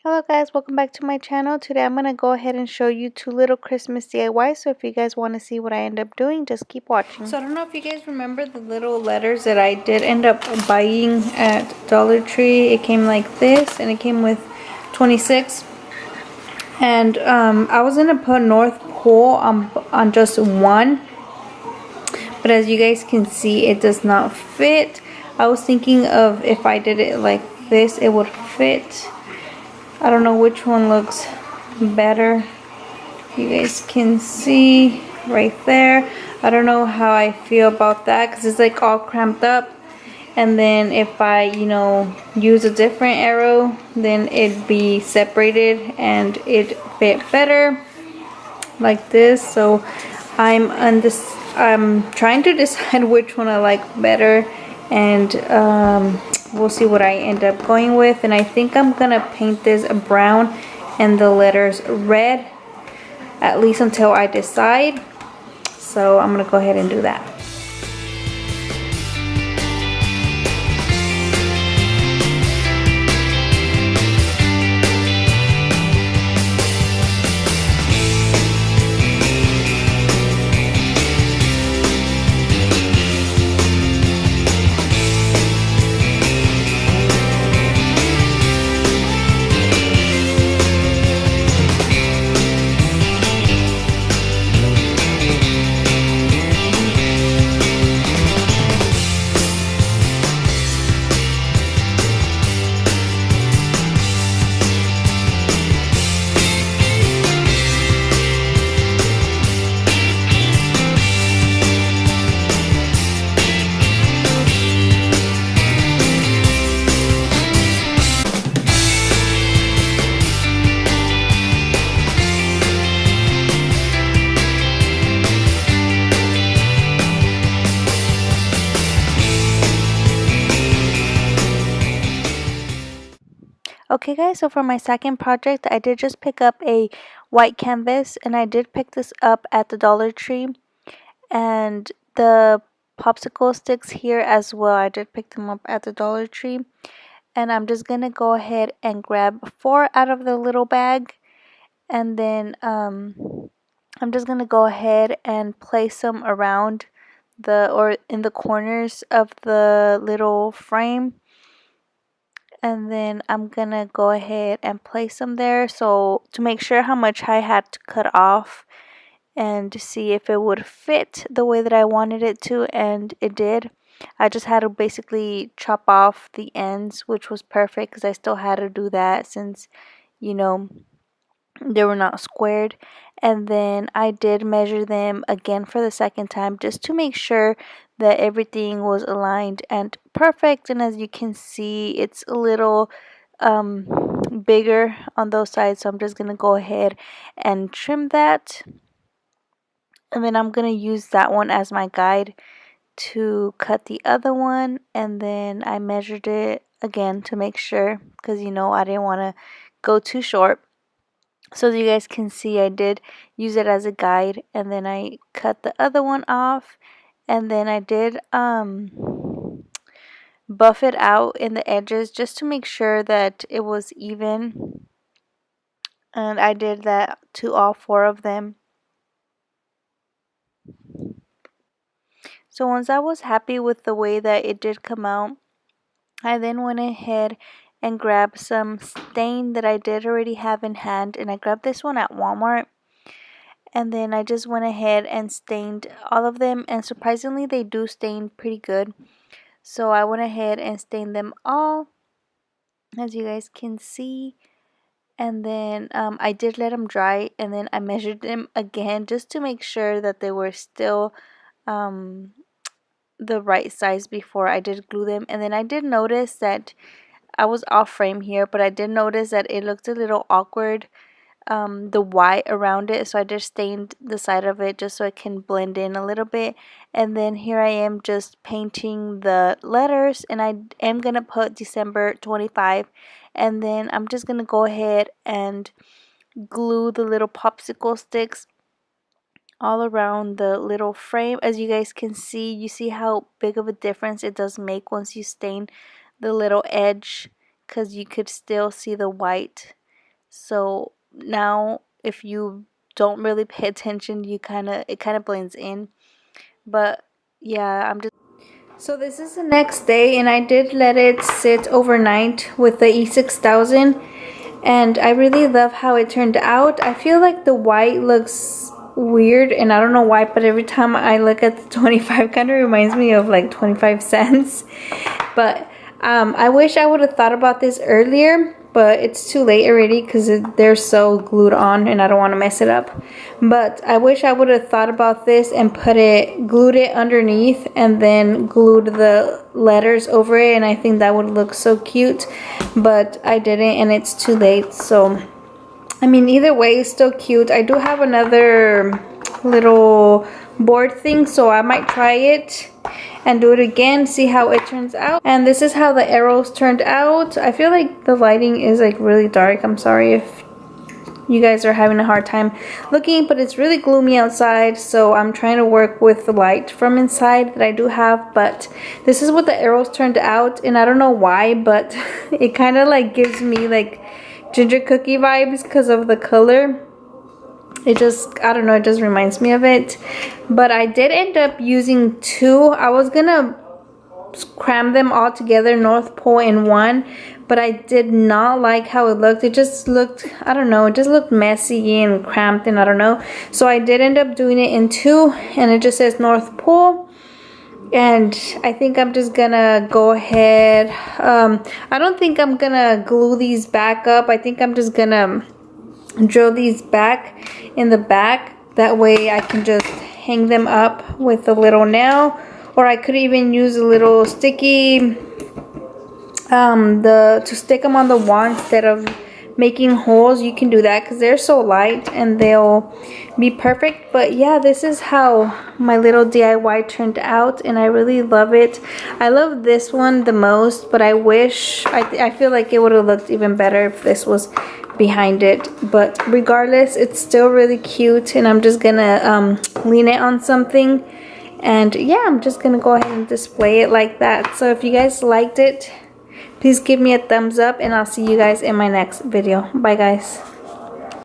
Hello guys, welcome back to my channel. Today I'm going to go ahead and show you two little Christmas DIYs. So if you guys want to see what I end up doing, just keep watching. So I don't know if you guys remember the little letters that I did end up buying at Dollar Tree. It came like this and it came with 26. And I was going to put North Pole on just one. But as you guys can see, it does not fit. I was thinking of if I did it like this, it would fit. I don't know which one looks better. You guys can see right there. I don't know how I feel about that because it's like all cramped up. And then if I, use a different arrow, then it'd be separated and it fit better like this. So I'm trying to decide which one I like better, and we'll see what I end up going with. And I think I'm gonna paint this brown and the letters red, at least until I decide. So I'm gonna go ahead and do that. Okay guys, so for my second project, I did just pick up a white canvas, and I did pick this up at the Dollar Tree, and the popsicle sticks here as well. I did pick them up at the Dollar Tree, and I'm just gonna go ahead and grab 4 out of the little bag, and then I'm just gonna go ahead and place them around or in the corners of the little frame. And then I'm gonna go ahead and place them there, so to make sure how much I had to cut off and to see if it would fit the way that I wanted it to, and it did. I just had to basically chop off the ends, which was perfect because I still had to do that since they were not squared. And then I did measure them again for the second time just to make sure that everything was aligned and perfect. And as you can see, it's a little bigger on those sides, so I'm just gonna go ahead and trim that, and then I'm gonna use that one as my guide to cut the other one. And then I measured it again to make sure, because I didn't want to go too short. So as you guys can see, I did use it as a guide, and then I cut the other one off, and then I did buff it out in the edges just to make sure that it was even, and I did that to all 4 of them. So once I was happy with the way that it did come out, I then went ahead and grabbed some stain that I did already have in hand, and I grabbed this one at Walmart. And then I just went ahead and stained all of them, and surprisingly they do stain pretty good. So I went ahead and stained them all, as you guys can see. And then I did let them dry, and then I measured them again just to make sure that they were still the right size before I did glue them. And then I did notice that I was off frame here, but I did notice that it looked a little awkward, the white around it, so I just stained the side of it just so it can blend in a little bit. And then here I am just painting the letters, and I am gonna put December 25, and then I'm just gonna go ahead and glue the little popsicle sticks all around the little frame. As you guys can see, you see how big of a difference it does make once you stain the little edge, because you could still see the white So now if you don't really pay attention, it kind of blends in. But yeah, so this is the next day, and I did let it sit overnight with the E6000, and I really love how it turned out. I feel like the white looks weird, and I don't know why, but every time I look at the 25, kind of reminds me of like 25 cents. But I wish I would have thought about this earlier, but it's too late already because they're so glued on and I don't want to mess it up. But I wish I would have thought about this and glued it underneath and then glued the letters over it, and I think that would look so cute. But I didn't, and it's too late. So I mean, either way, it's still cute. I do have another little board thing, so I might try it and do it again, see how it turns out. And this is how the arrows turned out. I feel like the lighting is like really dark. I'm sorry if you guys are having a hard time looking, but it's really gloomy outside, so I'm trying to work with the light from inside that I do have. But this is what the arrows turned out, and I don't know why, but it kind of like gives me like ginger cookie vibes because of the color. It just, I don't know, it just reminds me of it. But I did end up using two. I was gonna cram them all together, North Pole in one, but I did not like how it looked. It just looked, I don't know, it just looked messy and cramped, and I don't know. So I did end up doing it in two, and it just says North Pole. And I think I'm just gonna go ahead, I don't think I'm gonna glue these back up. I think I'm just gonna drill these back in the back. That way I can just hang them up with a little nail, or I could even use a little sticky to stick them on the wall instead of making holes. You can do that because they're so light and they'll be perfect. But yeah, this is how my little DIY turned out, and I really love it. I love this one the most, but I wish, I feel like it would have looked even better if this was behind it. But regardless, it's still really cute, and I'm just gonna lean it on something, and yeah, I'm just gonna go ahead and display it like that. So if you guys liked it, please give me a thumbs up, and I'll see you guys in my next video. Bye guys.